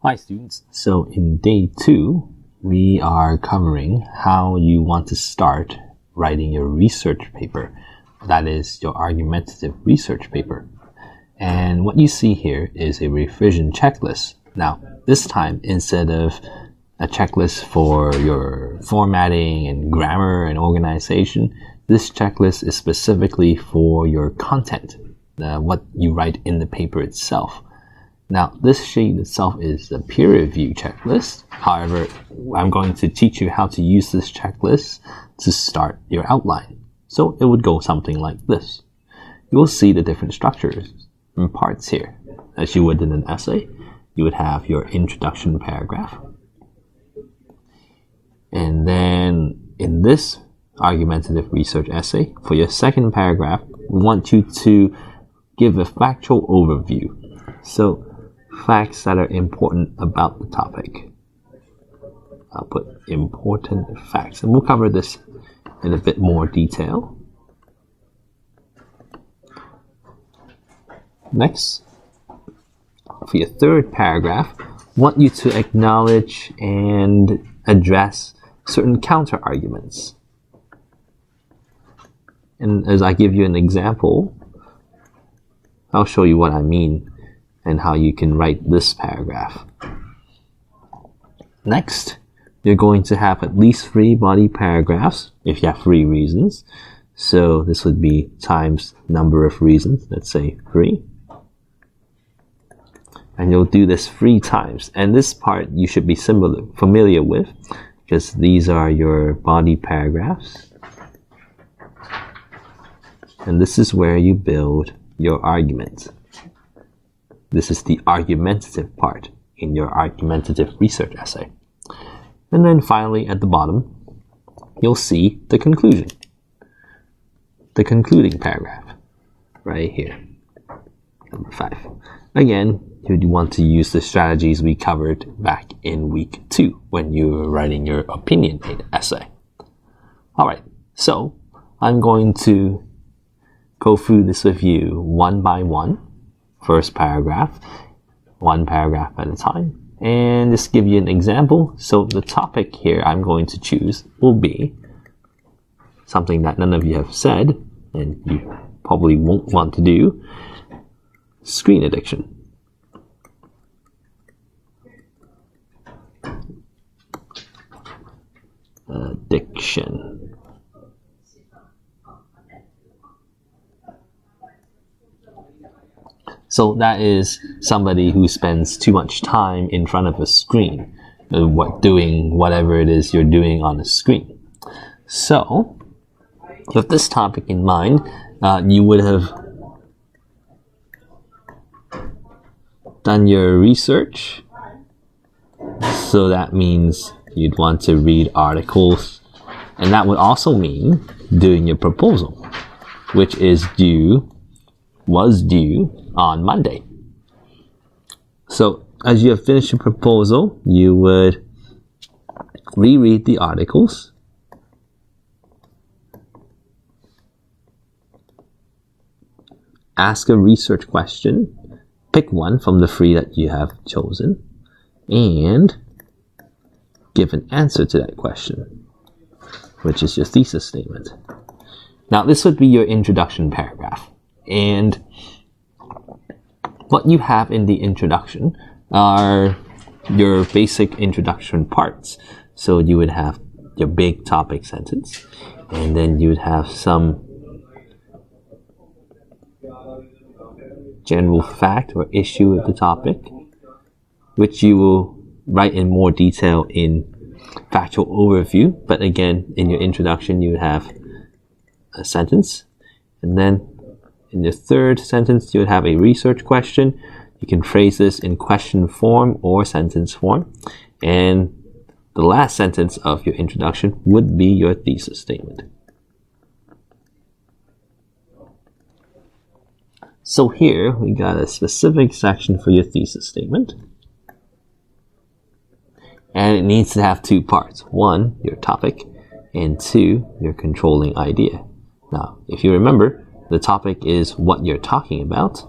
Hi students, so in day 2 we are covering how you want to start writing your research paper, that is your argumentative research paper. And what you see here is a revision checklist. Now this time, instead of a checklist for your formatting and grammar and organization, this checklist is specifically for your content, what you write in the paper itself. Now, this sheet itself is a peer review checklist. However, I'm going to teach you how to use this checklist to start your outline. So it would go something like this. You will see the different structures and parts here. As you would in an essay, you would have your introduction paragraph. And then in this argumentative research essay, for your second paragraph, we want you to give a factual overview. So facts that are important about the topic. I'll put important facts, and we'll cover this in a bit more detail. Next, for your third paragraph, I want you to acknowledge and address certain counter arguments. And as I give you an example, I'll show you what I mean and how you can write this paragraph. Next, you're going to have at least 3 body paragraphs if you have 3 reasons. So this would be times number of reasons, let's say 3. And you'll do this 3 times. And this part you should be familiar with, because these are your body paragraphs. And this is where you build your argument. This is the argumentative part in your argumentative research essay. And then finally at the bottom, you'll see the conclusion. The concluding paragraph right here, number 5. Again, you'd want to use the strategies we covered back in week 2 when you were writing your opinion essay. Alright, so I'm going to go through this with you one by one. First paragraph, 1 paragraph at a time. And just give you an example. So the topic here I'm going to choose will be something that none of you have said, and you probably won't want to do: screen addiction. Addiction. So that is somebody who spends too much time in front of a screen, doing whatever it is you're doing on the screen. So, with this topic in mind, you would have done your research. So that means you'd want to read articles, and that would also mean doing your proposal, which was due on Monday. So as you have finished your proposal, you would reread the articles, ask a research question, pick one from the 3 that you have chosen, and give an answer to that question, which is your thesis statement. Now this would be your introduction paragraph. And what you have in the introduction are your basic introduction parts. So you would have your big topic sentence, and then you would have some general fact or issue with the topic, which you will write in more detail in factual overview. But again, in your introduction, you would have a sentence, and then in your third sentence, you would have a research question. You can phrase this in question form or sentence form. And the last sentence of your introduction would be your thesis statement. So here, we got a specific section for your thesis statement. And it needs to have 2 parts. 1, your topic, and 2, your controlling idea. Now, if you remember, the topic is what you're talking about.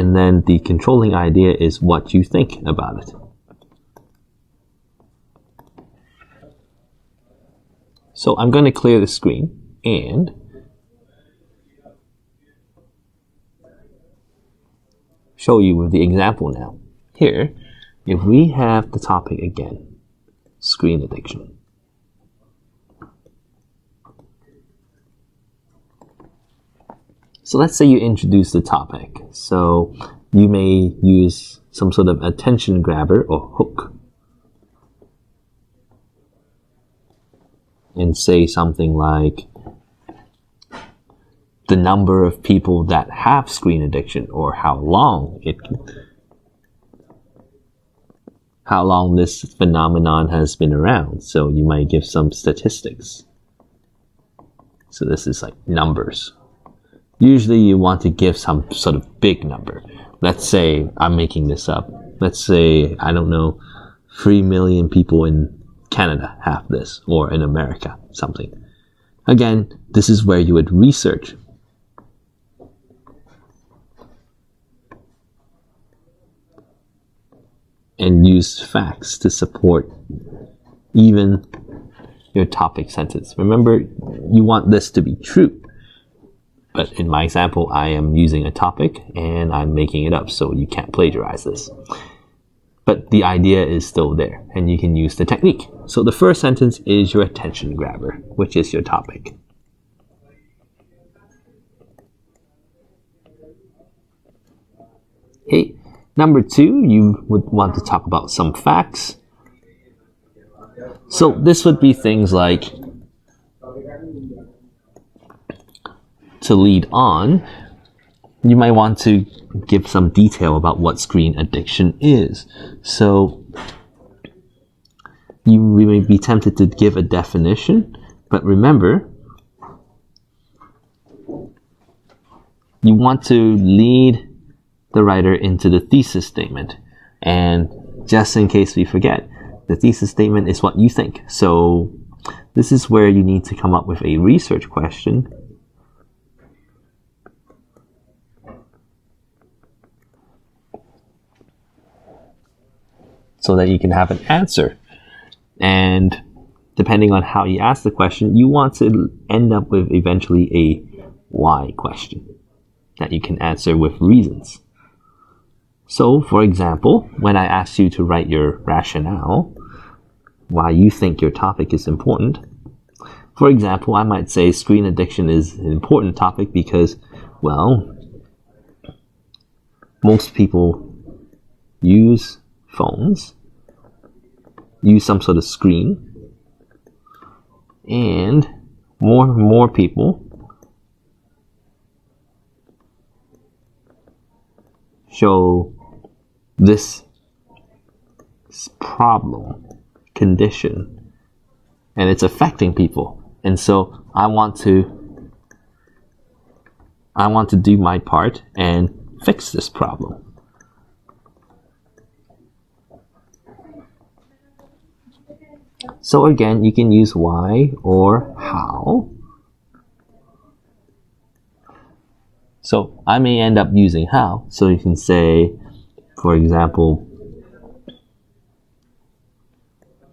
and then the controlling idea is what you think about it. So I'm going to clear the screen and show you with the example now. Here, if we have the topic again, screen addiction. So let's say you introduce the topic. So you may use some sort of attention grabber or hook and say something like the number of people that have screen addiction, or how long this phenomenon has been around. So you might give some statistics. So this is like numbers. Usually you want to give some sort of big number. Let's say, I'm making this up. Let's say, I don't know, 3 million people in Canada have this, or in America, something. Again, this is where you would research. And use facts to support even your topic sentence. Remember, you want this to be true. But in my example, I am using a topic and I'm making it up, so you can't plagiarize this. But the idea is still there, and you can use the technique. So the first sentence is your attention grabber, which is your topic. Okay, number 2, you would want to talk about some facts. So this would be things like, to lead on, you might want to give some detail about what screen addiction is. So we may be tempted to give a definition, but remember, you want to lead the writer into the thesis statement. And just in case we forget, the thesis statement is what you think. So this is where you need to come up with a research question so that you can have an answer. And depending on how you ask the question, you want to end up with eventually a why question that you can answer with reasons. So, for example, when I ask you to write your rationale, why you think your topic is important, for example, I might say screen addiction is an important topic because, well, most people use phones, use some sort of screen, and more people show this problem, condition, and it's affecting people. And so I want to do my part and fix this problem. So again, you can use why or how. So I may end up using how. So you can say, for example,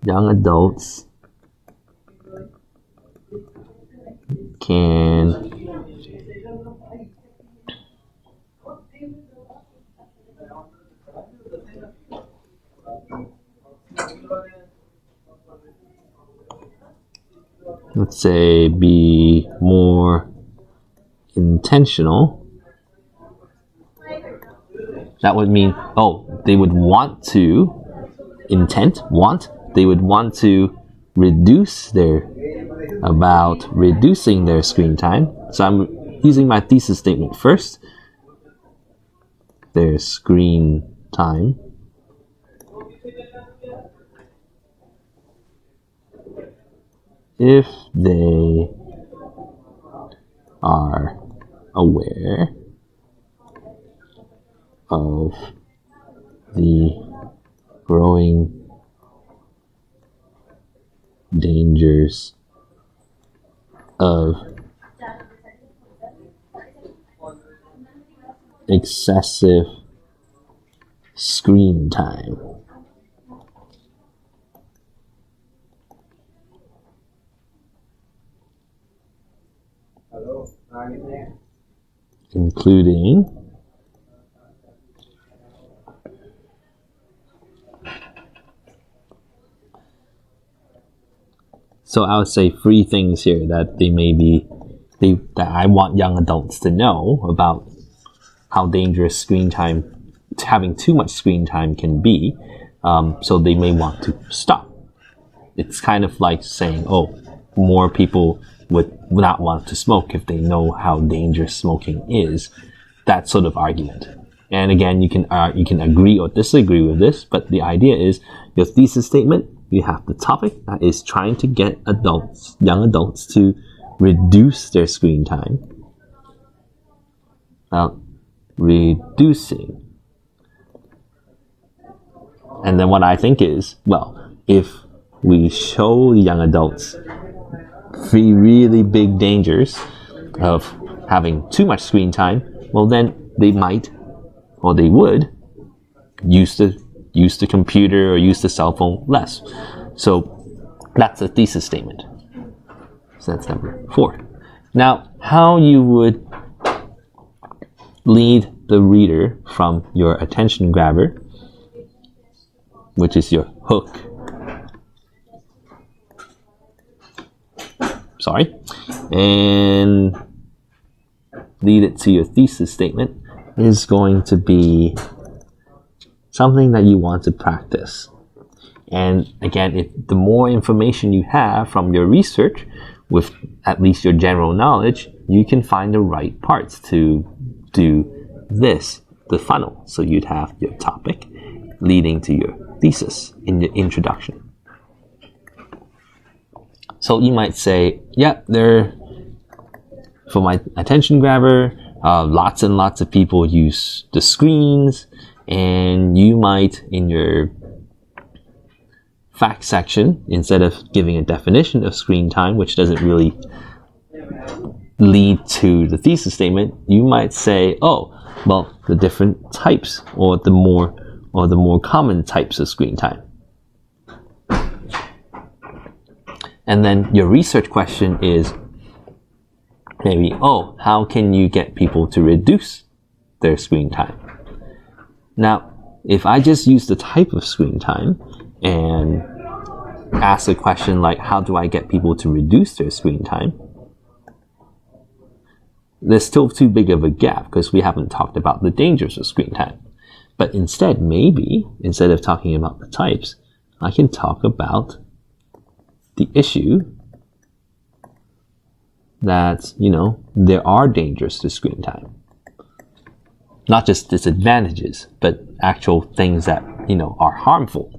young adults can let's say be more intentional. That would mean, they would want to, they would want to reducing their screen time. So I'm using my thesis statement first. Their screen time. If they are aware of the growing dangers of excessive screen time. Including so I would say 3 things here that that I want young adults to know about how dangerous screen time, having too much screen time can be, so they may want to stop. It's kind of like saying, oh, more people would not want to smoke if they know how dangerous smoking is. That sort of argument. And again, you can agree or disagree with this, but the idea is your thesis statement, you have the topic that is trying to get young adults to reduce their screen time. Reducing. And then what I think is, well, if we show the young adults 3 really big dangers of having too much screen time, well then they might, or they would, use the computer or use the cell phone less. So that's a thesis statement. So that's number 4. Now, how you would lead the reader from your attention grabber, which is your hook, and lead it to your thesis statement is going to be something that you want to practice. And again, the more information you have from your research, with at least your general knowledge, you can find the right parts to do this, the funnel. So you'd have your topic leading to your thesis in the introduction. So you might say, yeah, for my attention grabber, lots and lots of people use the screens, and you might, in your fact section, instead of giving a definition of screen time, which doesn't really lead to the thesis statement, you might say, oh, well, the different types, or the more common types of screen time. And then your research question is maybe, oh, how can you get people to reduce their screen time? Now, if I just use the type of screen time and ask a question like, how do I get people to reduce their screen time? There's still too big of a gap because we haven't talked about the dangers of screen time. But instead, maybe, instead of talking about the types, I can talk about the issue that, there are dangers to screen time. Not just disadvantages, but actual things that, are harmful.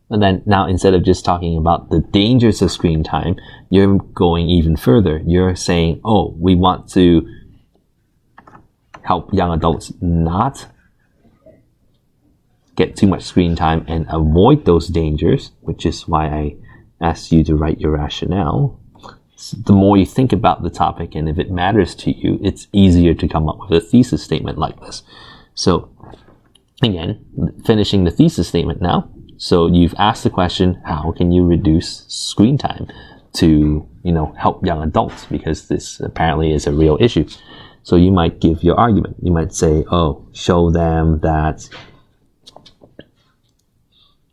And then now, instead of just talking about the dangers of screen time, you're going even further. You're saying, oh, we want to help young adults not get too much screen time and avoid those dangers, which is why I asked you to write your rationale. So the more you think about the topic, and if it matters to you, it's easier to come up with a thesis statement like this. So again, finishing the thesis statement now. So you've asked the question, how can you reduce screen time to, help young adults? Because this apparently is a real issue. So you might give your argument. You might say, oh, show them that,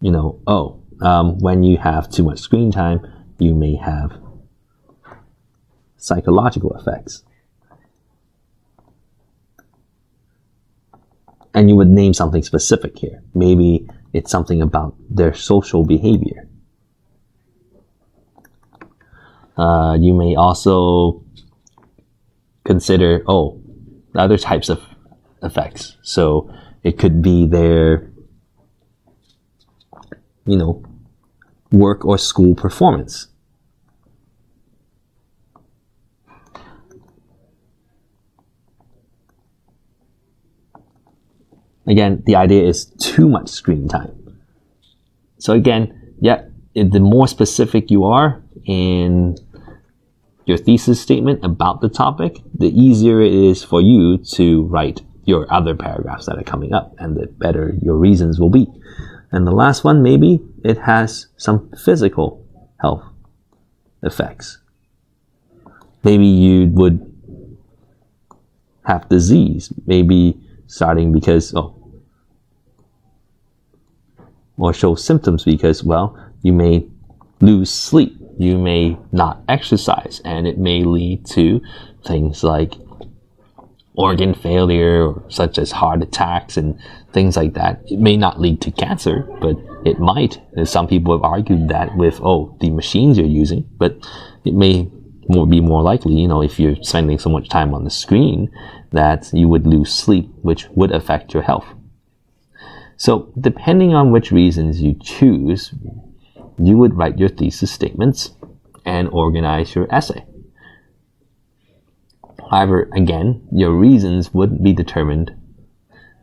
when you have too much screen time, you may have psychological effects. And you would name something specific here. Maybe it's something about their social behavior. You may also consider, other types of effects. So it could be their, work or school performance. Again, the idea is too much screen time. So again, the more specific you are in your thesis statement about the topic, the easier it is for you to write your other paragraphs that are coming up, and the better your reasons will be. And the last one, maybe it has some physical health effects. Maybe you would have disease, maybe starting because, or show symptoms because, well, you may lose sleep, you may not exercise, and it may lead to things like organ failure, such as heart attacks and things like that. It may not lead to cancer, but it might. Some people have argued that with, the machines you're using, but it may be more likely, if you're spending so much time on the screen, that you would lose sleep, which would affect your health. So depending on which reasons you choose, you would write your thesis statements and organize your essay. However, again, your reasons would be determined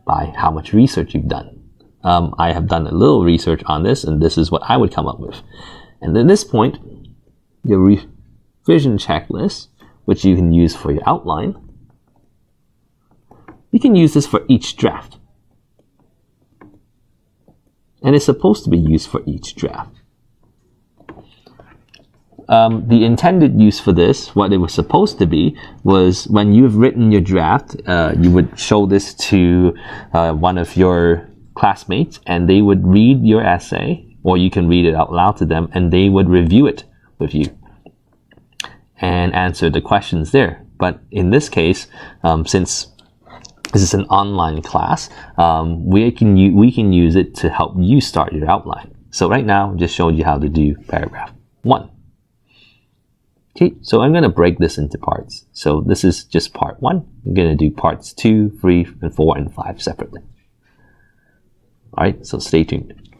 by how much research you've done. I have done a little research on this, and this is what I would come up with. And at this point, your revision checklist, which you can use for your outline, you can use this for each draft. And it's supposed to be used for each draft. The intended use for this, what it was supposed to be, was when you've written your draft, you would show this to one of your classmates, and they would read your essay, or you can read it out loud to them, and they would review it with you and answer the questions there. But in this case, since this is an online class, we can use it to help you start your outline. So right now, I just showed you how to do paragraph 1. Okay, so I'm going to break this into parts. So this is just part 1. I'm going to do parts 2, 3, and 4, and 5 separately. Alright, so stay tuned.